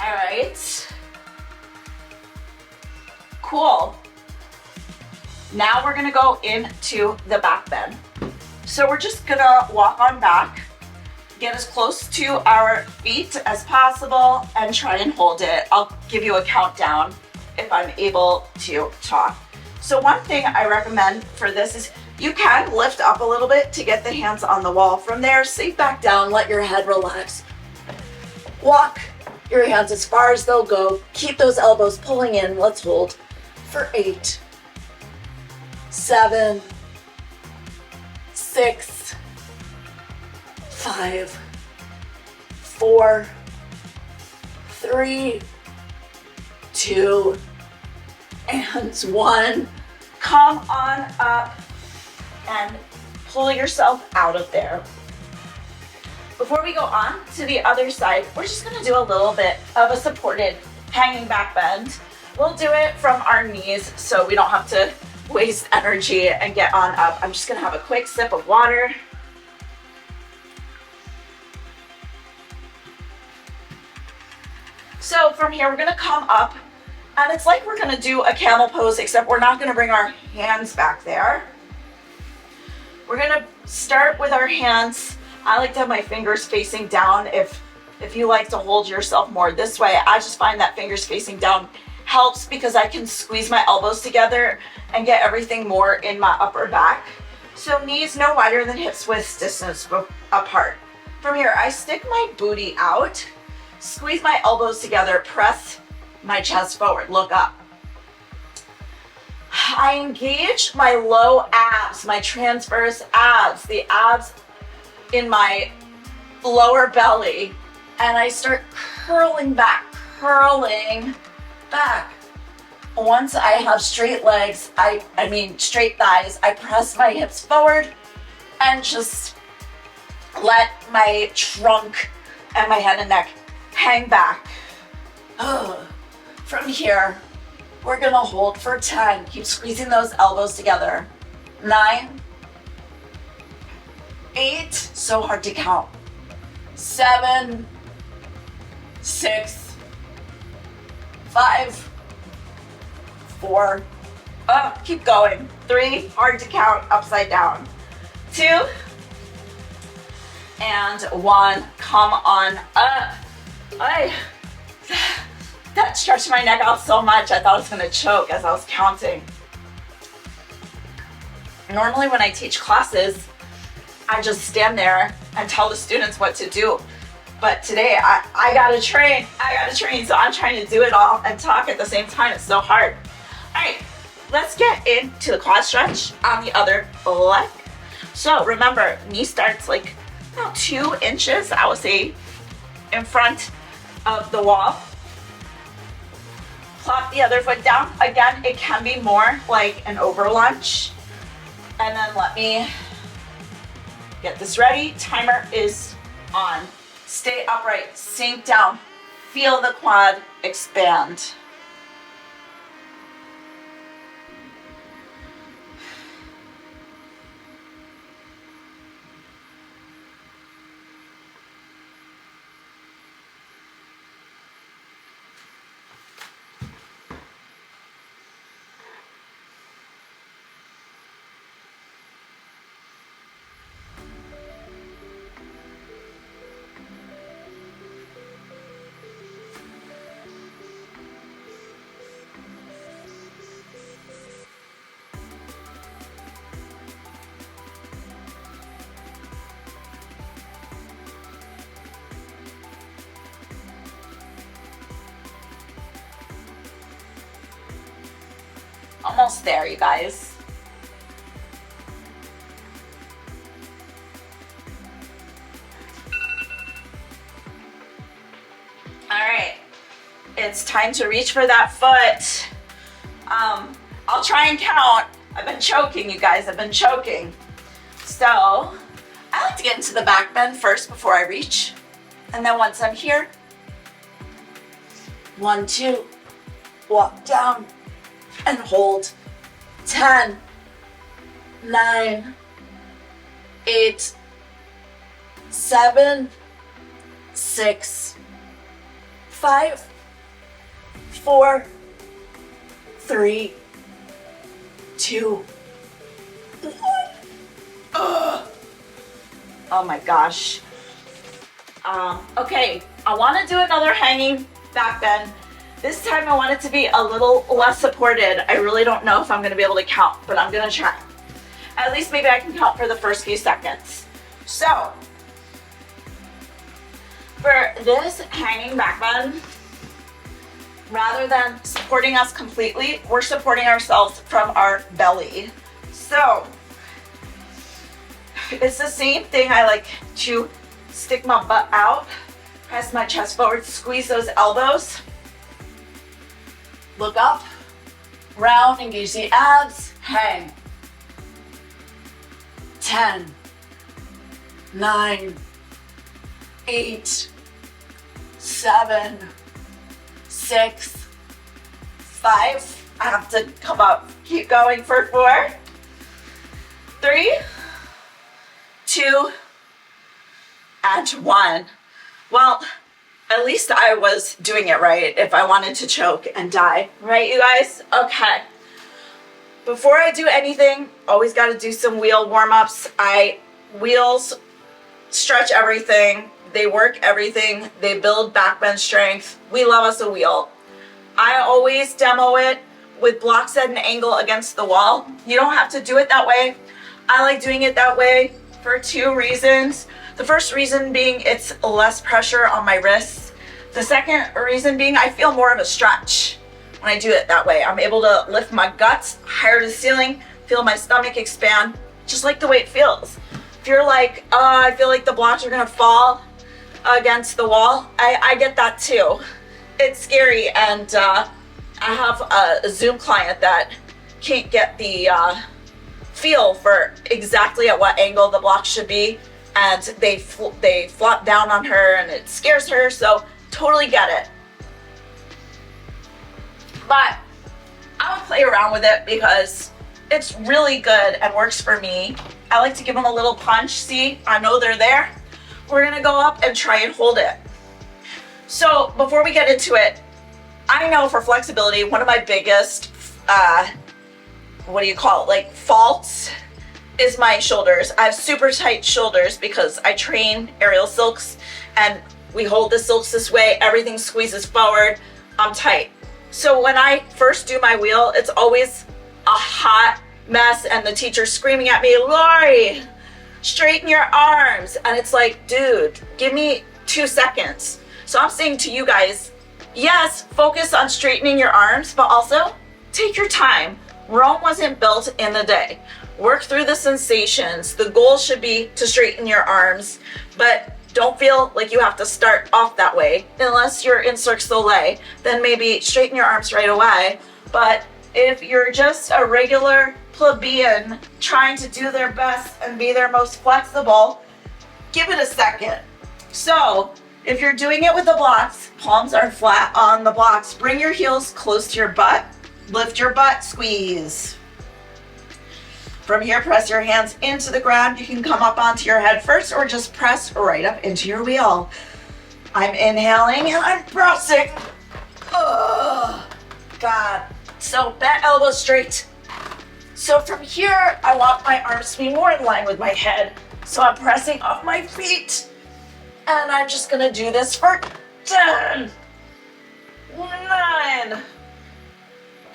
All right, cool. Now we're gonna go into the back bend. So we're just gonna walk on back, get as close to our feet as possible, and try and hold it. I'll give you a countdown if I'm able to talk. So one thing I recommend for this is you can lift up a little bit to get the hands on the wall. From there, sink back down, let your head relax. Walk your hands as far as they'll go. Keep those elbows pulling in. Let's hold for 8, 7, 6, 5, 4, 3, 2, and 1. Come on up and pull yourself out of there. Before we go on to the other side, we're just gonna do a little bit of a supported hanging back bend. We'll do it from our knees so we don't have to waste energy and get on up. I'm just gonna have a quick sip of water. So from here, we're gonna come up, and it's like we're gonna do a camel pose, except we're not gonna bring our hands back there. We're gonna start with our hands. I like to have my fingers facing down. If you like to hold yourself more this way, I just find that fingers facing down helps because I can squeeze my elbows together and get everything more in my upper back. So knees no wider than hips width distance apart. From here, I stick my booty out, squeeze my elbows together, press my chest forward, look up. I engage my low abs, my transverse abs, the abs in my lower belly, and I start curling back. Once I have straight legs, I mean straight thighs, I press my hips forward and just let my trunk and my head and neck hang back. From here, we're gonna hold for 10. Keep squeezing those elbows together. 9, 8, so hard to count. 7, 6, 5, 4, keep going. 3, hard to count, upside down. 2, and 1, come on up. That stretched my neck out so much, I thought I was gonna choke as I was counting. Normally when I teach classes, I just stand there and tell the students what to do. But today, I gotta train, so I'm trying to do it all and talk at the same time. It's so hard. All right, let's get into the quad stretch on the other leg. So remember, knee starts like about 2 inches, I would say, in front of the wall. Plop the other foot down. Again, it can be more like an over lunge. And then let me get this ready. Timer is on. Stay upright, sink down, feel the quad expand. Almost there, you guys. All right, it's time to reach for that foot. I'll try and count. I've been choking, you guys, I've been choking. So I like to get into the back bend first before I reach. And then once I'm here, 1, 2, walk down and hold. 10, 9, 8, 7, 6, 5, 4, 3, 2, 1. Oh my gosh. Okay, I want to do another hanging back bend. This time I want it to be a little less supported. I really don't know if I'm going to be able to count, but I'm going to try. At least maybe I can count for the first few seconds. So, for this hanging back bend, rather than supporting us completely, we're supporting ourselves from our belly. So, it's the same thing. I like to stick my butt out, press my chest forward, squeeze those elbows, look up, round, engage the abs, hang. 10, 9, 8, 7, 6, 5. I have to come up. Keep going for 4, 3, 2, and 1. Well, at least I was doing it right if I wanted to choke and die. Right, you guys? Okay. Before I do anything, always got to do some wheel warm-ups. Wheels stretch everything. They work everything. They build back bend strength. We love us a wheel. I always demo it with blocks at an angle against the wall. You don't have to do it that way. I like doing it that way for 2 reasons. The first reason being it's less pressure on my wrists. The second reason being I feel more of a stretch when I do it that way. I'm able to lift my guts higher to the ceiling, feel my stomach expand, just like the way it feels. If you're like, I feel like the blocks are gonna fall against the wall, I get that too. It's scary, and I have a Zoom client that can't get the feel for exactly at what angle the block should be, and they flop down on her and it scares her, so totally get it. But I would play around with it because it's really good and works for me. I like to give them a little punch. See, I know they're there. We're gonna go up and try and hold it. So before we get into it, I know for flexibility, one of my biggest, faults is my shoulders. I have super tight shoulders because I train aerial silks and we hold the silks this way, everything squeezes forward, I'm tight. So when I first do my wheel, it's always a hot mess and the teacher's screaming at me, Laurie, straighten your arms. And it's like, dude, give me 2 seconds. So I'm saying to you guys, yes, focus on straightening your arms, but also take your time. Rome wasn't built in a day. Work through the sensations. The goal should be to straighten your arms, but don't feel like you have to start off that way. Unless you're in Cirque du Soleil, then maybe straighten your arms right away. But if you're just a regular plebeian trying to do their best and be their most flexible, give it a second. So if you're doing it with the blocks, palms are flat on the blocks, bring your heels close to your butt, lift your butt, squeeze. From here, press your hands into the ground. You can come up onto your head first or just press right up into your wheel. I'm inhaling and I'm pressing. Oh, God. So bent elbows straight. So from here, I want my arms to be more in line with my head. So I'm pressing off my feet. And I'm just gonna do this for 10, 9,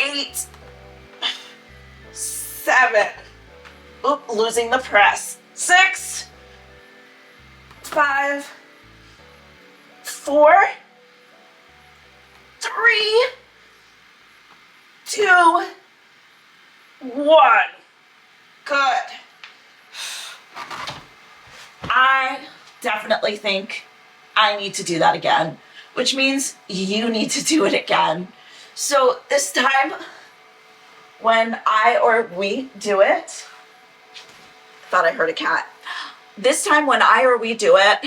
8, 7. Oop, losing the press. 6, 5, 4, 3, 2, 1. Good. I definitely think I need to do that again, which means you need to do it again. So this time, when I or we do it, thought I heard a cat. This time when I or we do it,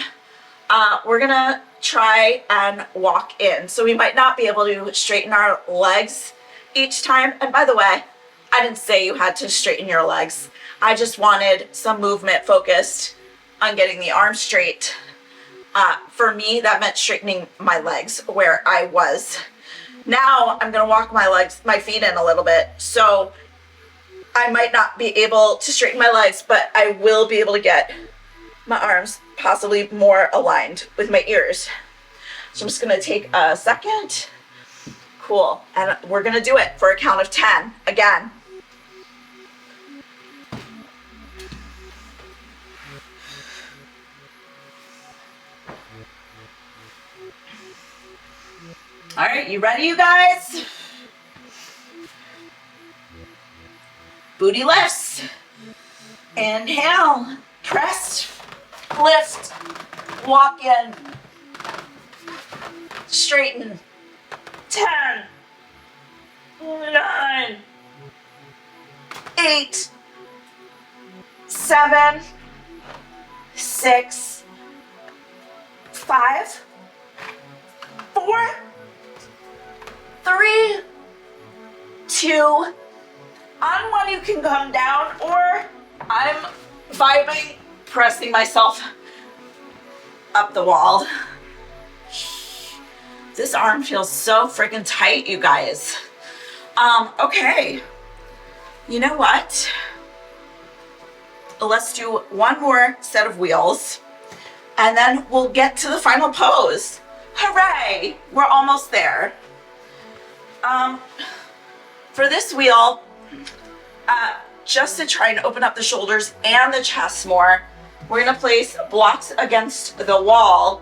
we're gonna try and walk in. So we might not be able to straighten our legs each time. And by the way, I didn't say you had to straighten your legs. I just wanted some movement focused on getting the arms straight. For me, that meant straightening my legs where I was. Now I'm gonna walk my feet in a little bit. So I might not be able to straighten my legs, but I will be able to get my arms possibly more aligned with my ears. So I'm just gonna take a second. Cool, and we're gonna do it for a count of 10 again. All right, you ready, you guys? Booty lifts. Inhale, press, lift, walk in, straighten. 10, 9, 8, 7, 6, 5, 4, 3, 2, on one you can come down, or I'm vibing, pressing myself up the wall. This arm feels so freaking tight, you guys. Okay. You know what? Let's do one more set of wheels, and then we'll get to the final pose. Hooray! We're almost there. For this wheel, just to try and open up the shoulders and the chest more, we're gonna place blocks against the wall.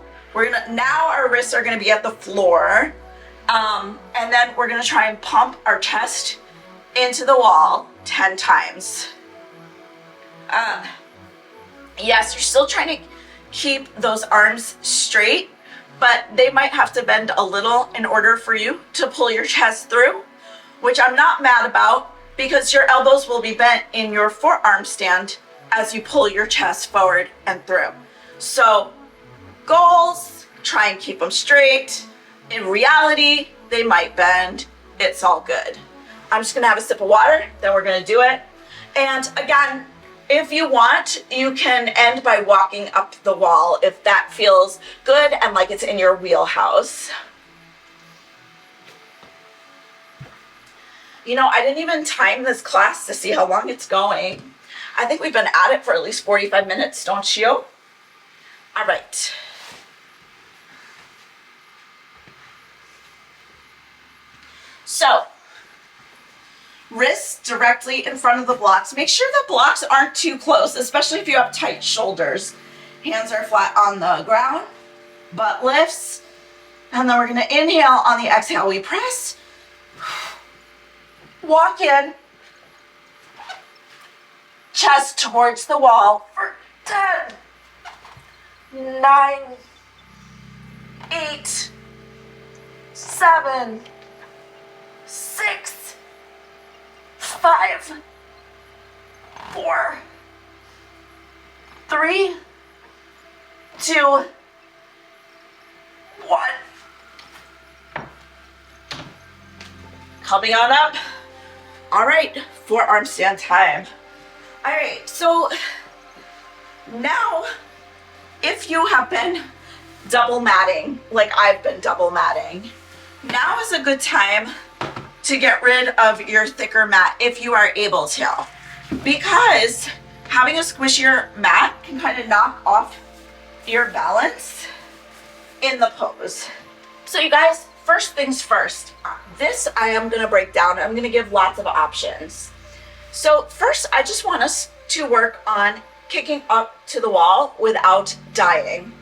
Now our wrists are gonna be at the floor, and then we're gonna try and pump our chest into the wall 10 times. Yes, you're still trying to keep those arms straight, but they might have to bend a little in order for you to pull your chest through, which I'm not mad about, because your elbows will be bent in your forearm stand as you pull your chest forward and through. So goals, try and keep them straight. In reality, they might bend. It's all good. I'm just gonna have a sip of water, then we're gonna do it. And again, if you want, you can end by walking up the wall if that feels good and like it's in your wheelhouse. You know, I didn't even time this class to see how long it's going. I think we've been at it for at least 45 minutes, don't you? All right. So, wrists directly in front of the blocks. Make sure the blocks aren't too close, especially if you have tight shoulders. Hands are flat on the ground, butt lifts, and then we're gonna inhale. On the exhale, we press, walk in, chest towards the wall for 10, 9, 8, 7, 6, 5, 4, 3, 2, 1. Coming on up. All right, forearm stand time. All right, so now if you have been double matting, like I've been double matting, now is a good time to get rid of your thicker mat if you are able to, because having a squishier mat can kind of knock off your balance in the pose. So you guys, first things first, this I am gonna break down. I'm gonna give lots of options. So first, I just want us to work on kicking up to the wall without dying.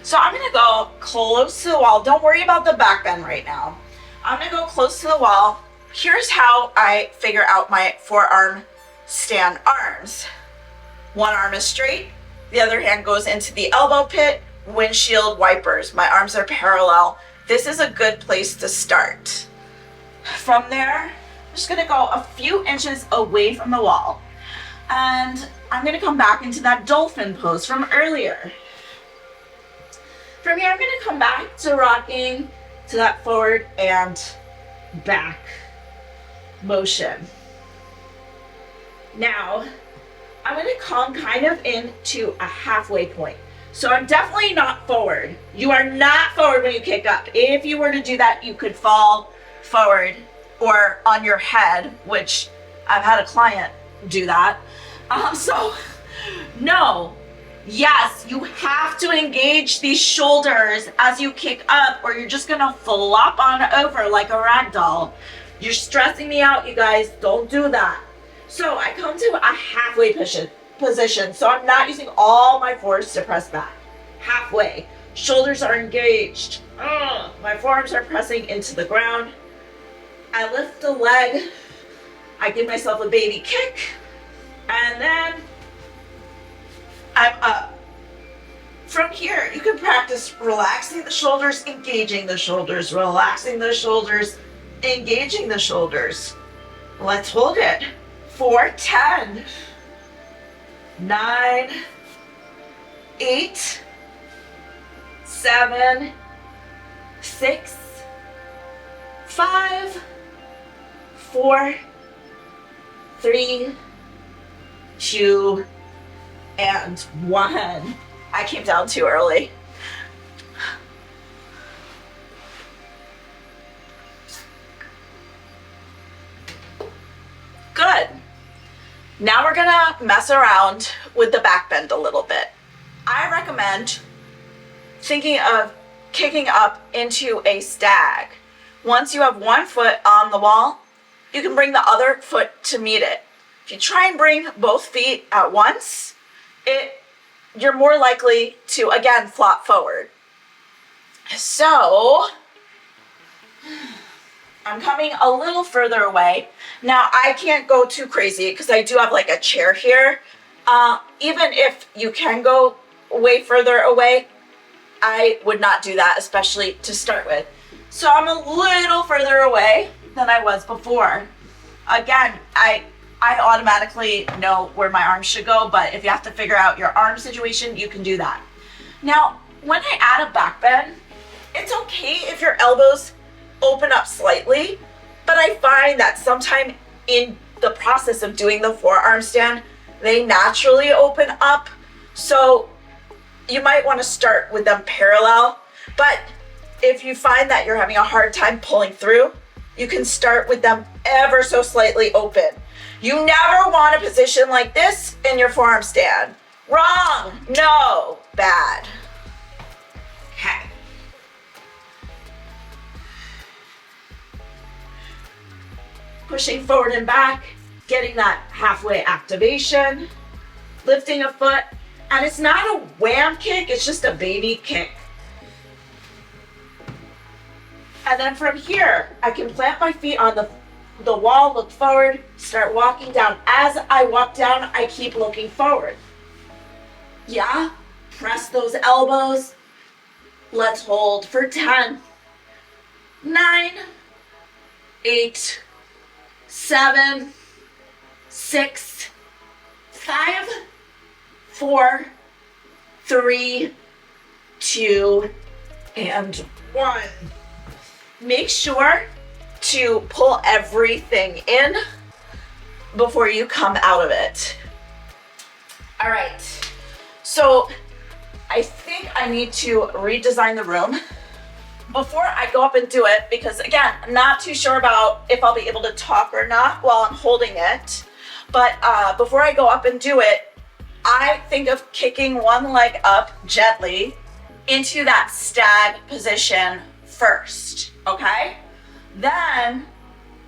So I'm gonna go close to the wall. Don't worry about the back bend right now. I'm gonna go close to the wall. Here's how I figure out my forearm stand arms. One arm is straight, the other hand goes into the elbow pit, windshield wipers. My arms are parallel. This is a good place to start. From there, I'm just gonna go a few inches away from the wall. And I'm gonna come back into that dolphin pose from earlier. From here, I'm gonna come back to rocking to that forward and back motion. Now, I'm gonna come kind of into a halfway point. So I'm definitely not forward. You are not forward when you kick up. If you were to do that, you could fall forward or on your head, which I've had a client do that. So no, yes, you have to engage these shoulders as you kick up, or you're just gonna flop on over like a rag doll. You're stressing me out, you guys. Don't do that. So I come to a halfway position. So I'm not using all my force to press back. Halfway. Shoulders are engaged. My forearms are pressing into the ground. I lift the leg. I give myself a baby kick. And then I'm up. From here, you can practice relaxing the shoulders, engaging the shoulders, relaxing the shoulders, engaging the shoulders. Let's hold it. 4, 10, 9, 8, 7, 6, 5, 4, 3, 2, and 1. I came down too early. Good. Now we're gonna mess around with the back bend a little bit. I recommend thinking of kicking up into a stag. Once you have one foot on the wall, you can bring the other foot to meet it. If you try and bring both feet at once, you're more likely to, again, flop forward. So I'm coming a little further away. Now I can't go too crazy because I do have like a chair here. Even if you can go way further away, I would not do that, especially to start with. So I'm a little further away than I was before. Again, I automatically know where my arms should go, but if you have to figure out your arm situation, you can do that. Now, when I add a back bend, it's okay if your elbows open up slightly, but I find that sometime in the process of doing the forearm stand, they naturally open up. So you might want to start with them parallel, but if you find that you're having a hard time pulling through, you can start with them ever so slightly open. You never want a position like this in your forearm stand. Wrong, no, bad. Okay. Pushing forward and back, getting that halfway activation, lifting a foot, and it's not a wham kick, it's just a baby kick. And then from here, I can plant my feet on the wall, look forward, start walking down. As I walk down, I keep looking forward. Yeah, press those elbows. Let's hold for 10, 9, 8, 7, 6, 5, 4, 3, 2, and 1. Make sure to pull everything in before you come out of it. All right, so I think I need to redesign the room before I go up and do it, because again, I'm not too sure about if I'll be able to talk or not while I'm holding it. But before I go up and do it, I think of kicking one leg up gently into that stag position first, okay? Then,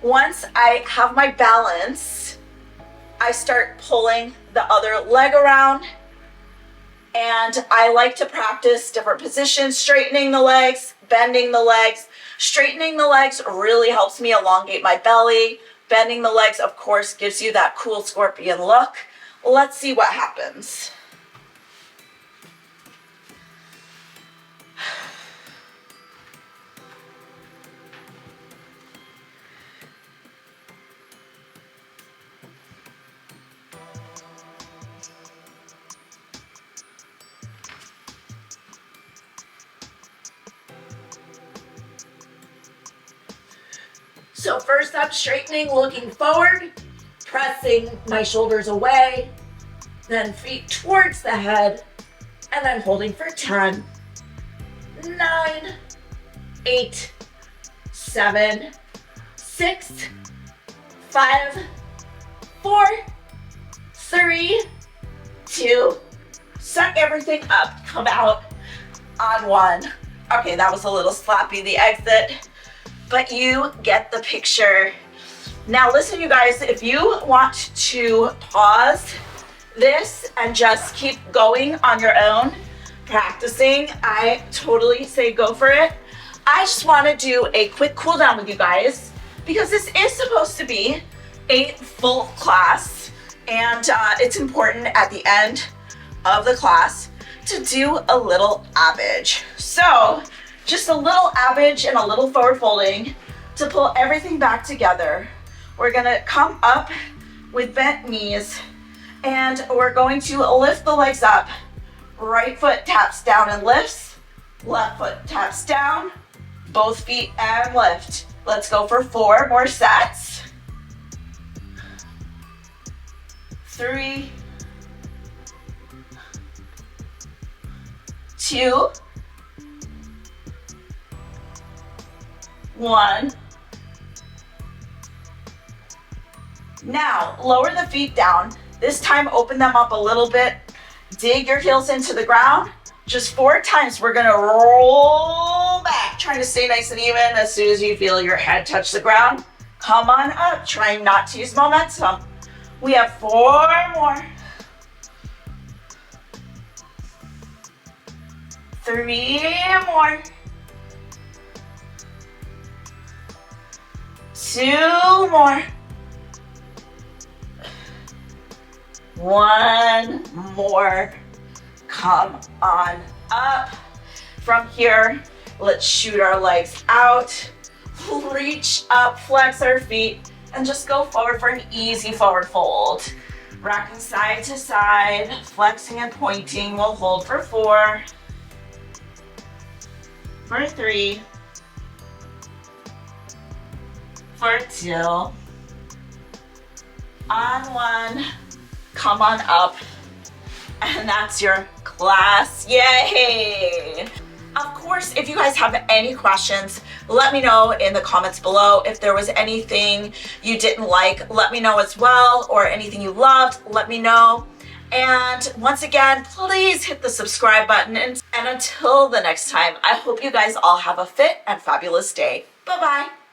once I have my balance, I start pulling the other leg around, and I like to practice different positions, straightening the legs, bending the legs. Straightening the legs really helps me elongate my belly. Bending the legs, of course, gives you that cool scorpion look. Let's see what happens. So first up, straightening, looking forward, pressing my shoulders away, then feet towards the head, and I'm holding for 10, 9, 8, 7, 6, 5, 4, 3, 2, suck everything up, come out on 1. Okay, that was a little sloppy, the exit, but you get the picture. Now listen, you guys, if you want to pause this and just keep going on your own, practicing, I totally say go for it. I just want to do a quick cool down with you guys because this is supposed to be a full class, and it's important at the end of the class to do a little abbage. So just a little abbage and a little forward folding to pull everything back together. We're gonna come up with bent knees and we're going to lift the legs up. Right foot taps down and lifts, left foot taps down, both feet and lift. Let's go for 4 more sets. 3, 2, 1. Now, lower the feet down. This time, open them up a little bit. Dig your heels into the ground. Just 4 times. We're gonna roll back, trying to stay nice and even. As soon as you feel your head touch the ground, come on up, trying not to use momentum. We have 4 more. 3 more. 2 more. 1 more. Come on up. From here, let's shoot our legs out. Reach up, flex our feet, and just go forward for an easy forward fold. Rocking side to side, flexing and pointing. We'll hold for 4, for 3, for 2, on 1. Come on up, and that's your class. Yay! Of course, if you guys have any questions, let me know in the comments below. If there was anything you didn't like, let me know as well, or anything you loved, let me know. And once again, please hit the subscribe button, and until the next time, I hope you guys all have a fit and fabulous day. Bye-bye.